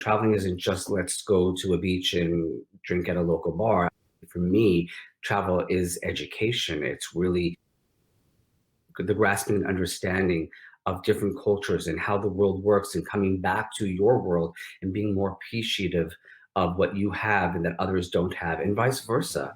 Traveling isn't just let's go to a beach and drink at a local bar. For me, travel is education. It's really the grasping and understanding of different cultures and how the world works and coming back to your world and being more appreciative of what you have and that others don't have, and vice versa.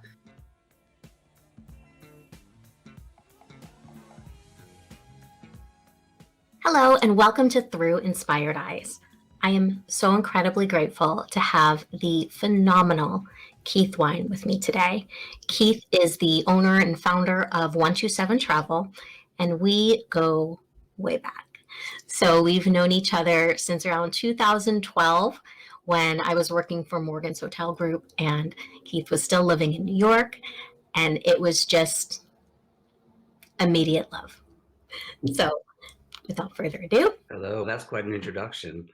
Hello, and welcome to Through Inspired Eyes. I am so incredibly grateful to have the phenomenal Keith Wein with me today. Keith is the owner and founder of 127 Travel, and we go way back. So we've known each other since around 2012 when I was working for Morgan's Hotel Group and Keith was still living in New York, and it was just immediate love. So without further ado. Hello, that's quite an introduction.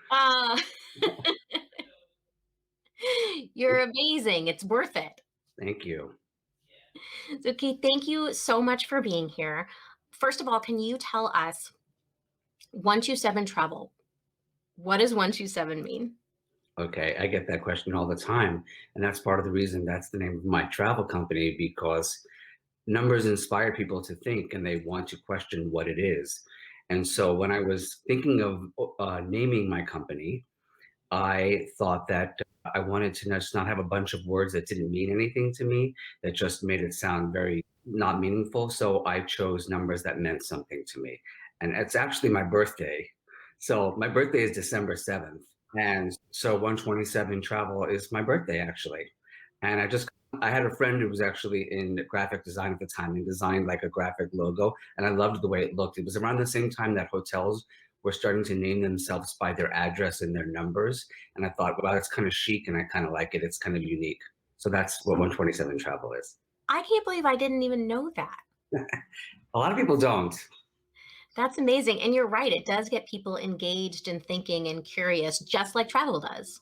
You're amazing. It's worth it. Thank you. So, Keith, thank you so much for being here. First of all, can you tell us 127 Travel? What does 127 mean? Okay, I get that question all the time. And that's part of the reason that's the name of my travel company, because numbers inspire people to think and they want to question what it is. And so when I was thinking of naming my company, I thought that I wanted to just not have a bunch of words that didn't mean anything to me, that just made it sound very not meaningful. So I chose numbers that meant something to me. And it's actually my birthday. So my birthday is December 7th. And so 127 Travel is my birthday, actually. And I had a friend who was actually in graphic design at the time and designed like a graphic logo. And I loved the way it looked. It was around the same time that hotels were starting to name themselves by their address and their numbers. And I thought, wow, it's kind of chic and I kind of like it. It's kind of unique. So that's what 127 Travel is. I can't believe I didn't even know that. A lot of people don't. That's amazing. And you're right. It does get people engaged and thinking and curious, just like travel does.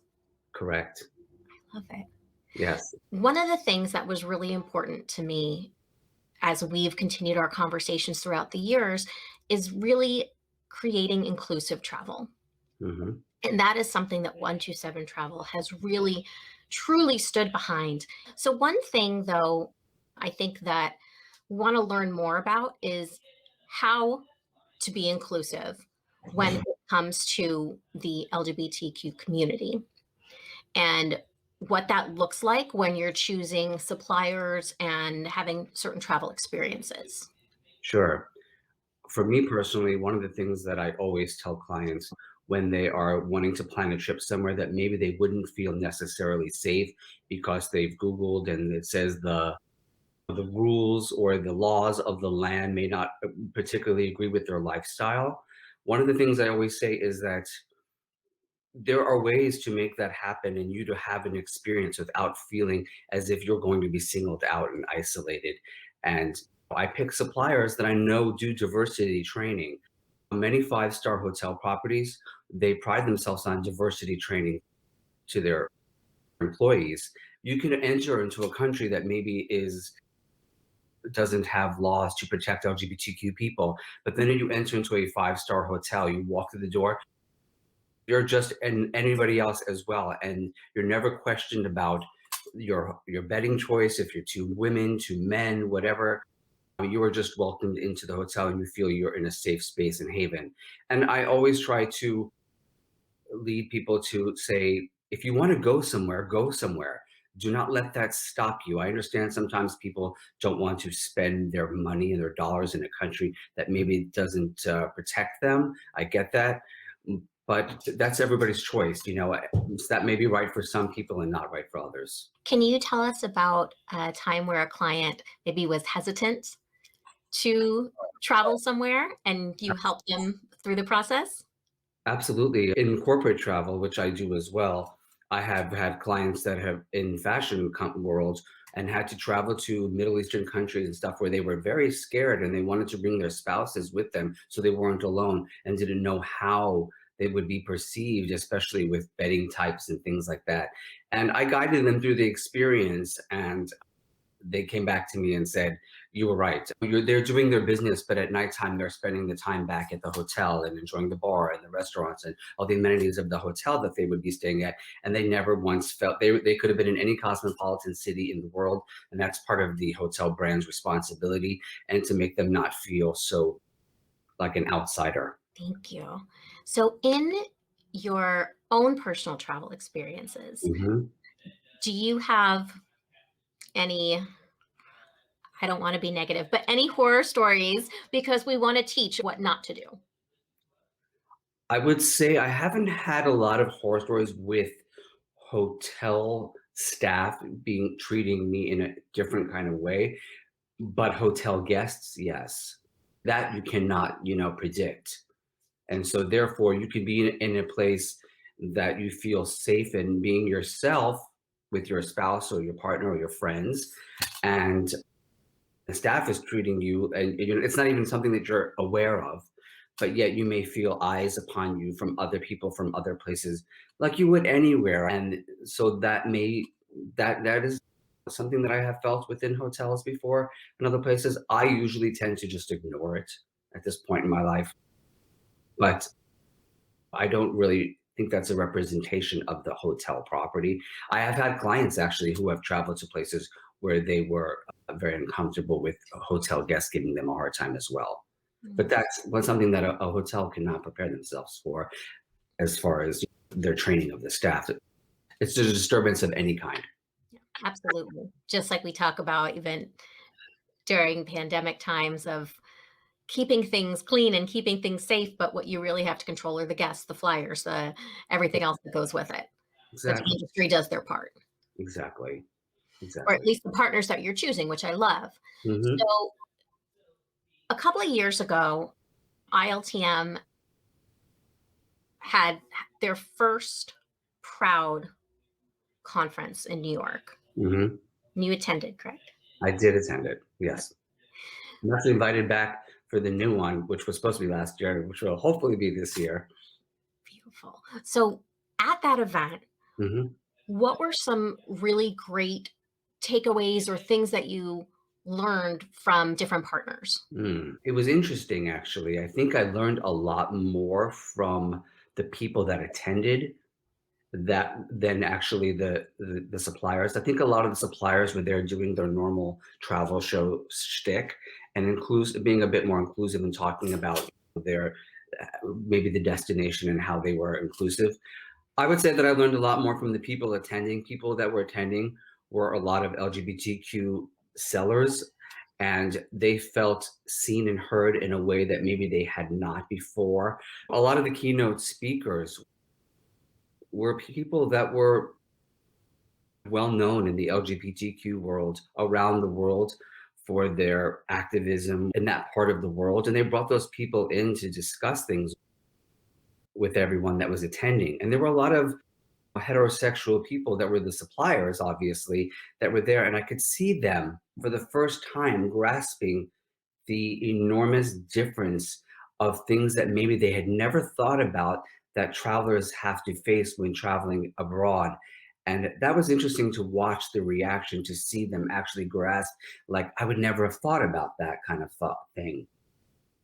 Correct. I love it. Yes. One of the things that was really important to me as we've continued our conversations throughout the years is really creating inclusive travel. Mm-hmm. And that is something that 127 Travel has really, truly stood behind. So one thing, though, I think that we want to learn more about is how to be inclusive when it comes to the LGBTQ community and what that looks like when you're choosing suppliers and having certain travel experiences. Sure. For me personally, one of the things that I always tell clients when they are wanting to plan a trip somewhere that maybe they wouldn't feel necessarily safe because they've Googled and it says the rules or the laws of the land may not particularly agree with their lifestyle. One of the things I always say is that there are ways to make that happen and you to have an experience without feeling as if you're going to be singled out and isolated. And I pick suppliers that I know do diversity training. Many five-star hotel properties, they pride themselves on diversity training to their employees. You can enter into a country that maybe doesn't have laws to protect LGBTQ people, but then you enter into a five-star hotel, you walk through the door, you're just and anybody else as well, and you're never questioned about your bedding choice, if you're two women, two men, whatever. You are just welcomed into the hotel and you feel you're in a safe space and haven. And I always try to lead people to say, if you want to go somewhere, go somewhere. Do not let that stop you. I understand sometimes people don't want to spend their money and their dollars in a country that maybe doesn't protect them. I get that. But that's everybody's choice. That may be right for some people and not right for others. Can you tell us about a time where a client maybe was hesitant to travel somewhere and you helped them through the process? Absolutely. In corporate travel, which I do as well, I have had clients that have in fashion world and had to travel to Middle Eastern countries and stuff where they were very scared and they wanted to bring their spouses with them so they weren't alone and didn't know how they would be perceived, especially with bedding types and things like that. And I guided them through the experience and they came back to me and said, You were right. They're doing their business, but at nighttime, they're spending the time back at the hotel and enjoying the bar and the restaurants and all the amenities of the hotel that they would be staying at. And they never once felt they could have been in any cosmopolitan city in the world. And that's part of the hotel brand's responsibility and to make them not feel so like an outsider. Thank you. So, in your own personal travel experiences, Mhm. do you have any, I don't want to be negative, but any horror stories because we want to teach what not to do? I would say I haven't had a lot of horror stories with hotel staff being treating me in a different kind of way, but hotel guests, yes. That you cannot, predict. And so therefore you can be in a place that you feel safe in being yourself with your spouse or your partner or your friends, and the staff is treating you, and it's not even something that you're aware of, but yet you may feel eyes upon you from other people from other places like you would anywhere. And so that is something that I have felt within hotels before and other places. I usually tend to just ignore it at this point in my life, but I don't really think that's a representation of the hotel property. I have had clients actually who have traveled to places where they were very uncomfortable with hotel guests giving them a hard time as well. But Mm, that's something that a hotel cannot prepare themselves for as far as their training of the staff. It's a disturbance of any kind. yeah, absolutely. Just like we talk about even during pandemic times of keeping things clean and keeping things safe, but what you really have to control are the guests, the flyers, the everything else that goes with it. But the Exactly. industry does their part, Exactly. or at Exactly. least the partners that you're choosing, which I love. Hmm. So a couple of years ago, ILTM had their first proud conference in New York. Hmm. And you attended, correct? I did attend it. Yes. I'm actually invited back for the new one, which was supposed to be last year, which will hopefully be this year. Beautiful. So at that event, Hmm. what were some really great takeaways or things that you learned from different partners? It was interesting, actually. I think I learned a lot more from the people that attended that than actually the suppliers. I think a lot of the suppliers were there doing their normal travel show shtick and being a bit more inclusive and talking about their maybe the destination and how they were inclusive. I would say that I learned a lot more from the people attending. People that were attending were a lot of LGBTQ sellers, and they felt seen and heard in a way that maybe they had not before. A lot of the keynote speakers were people that were well known in the LGBTQ world around the world for their activism in that part of the world. And they brought those people in to discuss things with everyone that was attending. And there were a lot of heterosexual people that were the suppliers, obviously, that were there. And I could see them for the first time grasping the enormous difference of things that maybe they had never thought about that travelers have to face when traveling abroad. And that was interesting to watch the reaction, to see them actually grasp, like, I would never have thought about that kind of thought thing.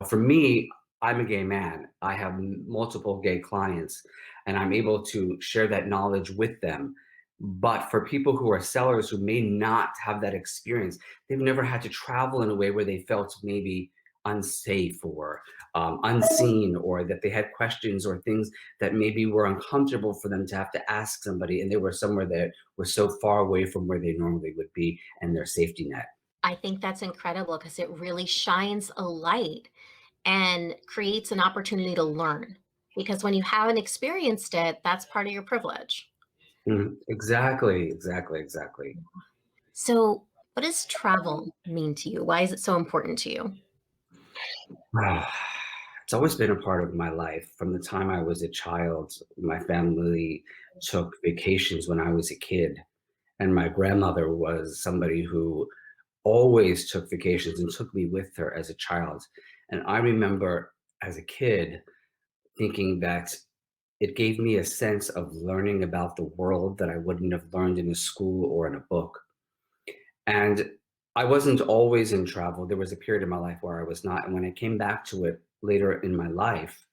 For me, I'm a gay man. I have multiple gay clients, and I'm able to share that knowledge with them. But for people who are sellers who may not have that experience, they've never had to travel in a way where they felt maybe unsafe or unseen, or that they had questions or things that maybe were uncomfortable for them to have to ask somebody, and they were somewhere that was so far away from where they normally would be and their safety net. I think that's incredible because it really shines a light and creates an opportunity to learn. Because when you haven't experienced it, that's part of your privilege. Mhm. Exactly, exactly, exactly. So, what does travel mean to you? Why is it so important to you? It's always been a part of my life. From the time I was a child, my family took vacations when I was a kid. And my grandmother was somebody who always took vacations and took me with her as a child. And I remember as a kid thinking that it gave me a sense of learning about the world that I wouldn't have learned in a school or in a book. And I wasn't always in travel. There was a period in my life where I was not, and when I came back to it later in my life,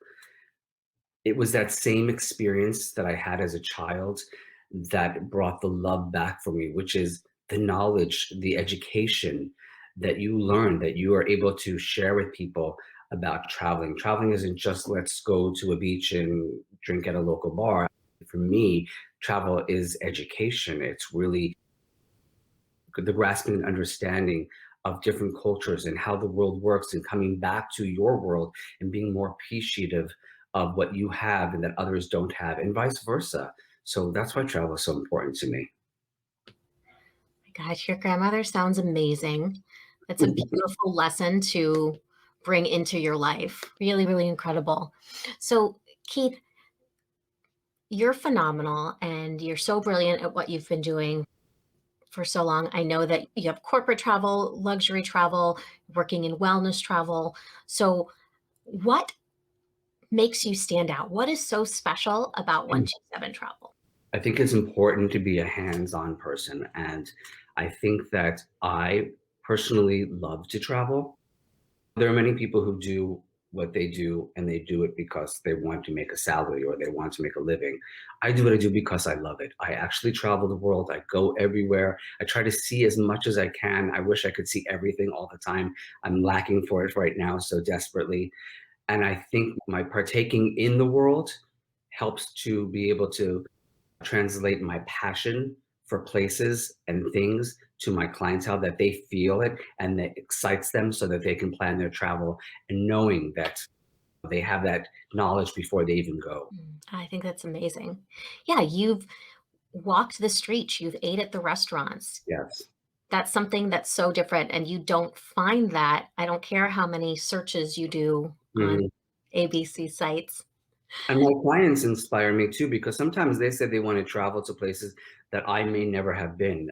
it was that same experience that I had as a child that brought the love back for me, which is the knowledge, the education that you learn, that you are able to share with people about traveling. Traveling isn't just let's go to a beach and drink at a local bar. For me, travel is education. It's really the grasping and understanding of different cultures and how the world works and coming back to your world and being more appreciative of what you have and that others don't have and vice versa. So that's why travel is so important to me. My gosh, your grandmother sounds amazing. That's a beautiful lesson to bring into your life. Really, really incredible. So, Keith, you're phenomenal and you're so brilliant at what you've been doing for so long. I know that you have corporate travel, luxury travel, working in wellness travel. So, what makes you stand out? What is so special about 127 Travel? I think it's important to be a hands-on person, and I think that I personally love to travel. There are many people who do what they do and they do it because they want to make a salary or they want to make a living. I do what I do because I love it. I actually travel the world. I go everywhere. I try to see as much as I can. I wish I could see everything all the time. I'm lacking for it right now so desperately. And I think my partaking in the world helps to be able to translate my passion for places and things to my clientele, that they feel it and that excites them so that they can plan their travel and knowing that they have that knowledge before they even go. I think that's amazing. Yeah, you've walked the streets, you've ate at the restaurants. Yes. That's something that's so different, and you don't find that. I don't care how many searches you do on Mhm. ABC sites. And my clients inspire me too because sometimes they say they want to travel to places that I may never have been.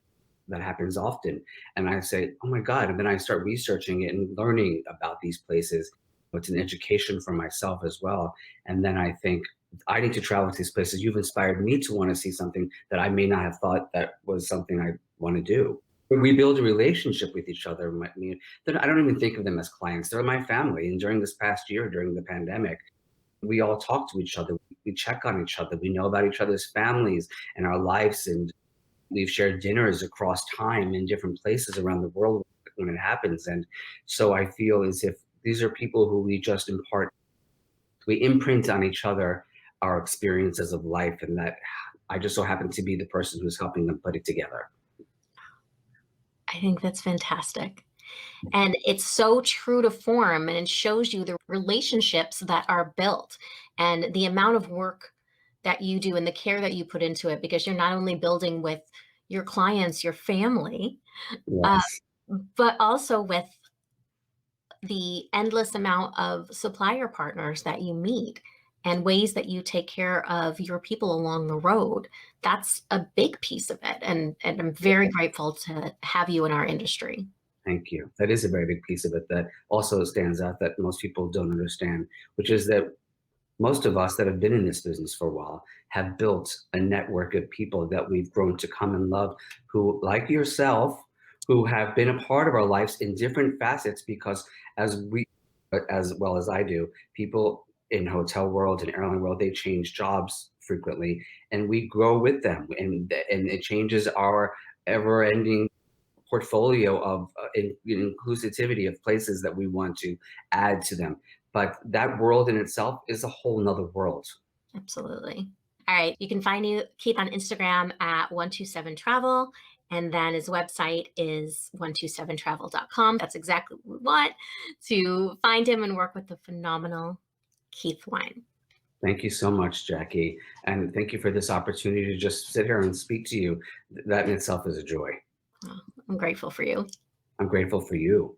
That happens often. And I say, oh my God. And then I start researching it and learning about these places. It's an education for myself as well. And then I think I need to travel to these places. You've inspired me to want to see something that I may not have thought that was something I want to do. We build a relationship with each other. I don't even think of them as clients. They're my family. And during this past year, during the pandemic, we all talk to each other. We check on each other. We know about each other's families and our lives, and we've shared dinners across time in different places around the world when it happens. And so I feel as if these are people who we just impart, we imprint on each other our experiences of life, and that I just so happen to be the person who's helping them put it together. I think that's fantastic. And it's so true to form, and it shows you the relationships that are built and the amount of work that you do and the care that you put into it, because you're not only building with your clients, your family, uh, Yes. but also with the endless amount of supplier partners that you meet and ways that you take care of your people along the road. That's a big piece of it. And I'm very grateful to have you in our industry. Thank you. That is a very big piece of it that also stands out that most people don't understand, which is that most of us that have been in this business for a while have built a network of people that we've grown to come and love, who, like yourself, who have been a part of our lives in different facets because as we, as well as I do, people in hotel world and airline world, they change jobs frequently and we grow with them and it changes our ever ending portfolio of inclusivity of places that we want to add to them. But that world in itself is a whole nother world. Absolutely. All right. You can find you Keith on Instagram at 127 Travel. And then his website is 127travel.com. That's exactly what we want to find him and work with the phenomenal Keith Wein. Thank you so much, Jackie. And thank you for this opportunity to just sit here and speak to you. That in itself is a joy. Oh, I'm grateful for you. I'm grateful for you.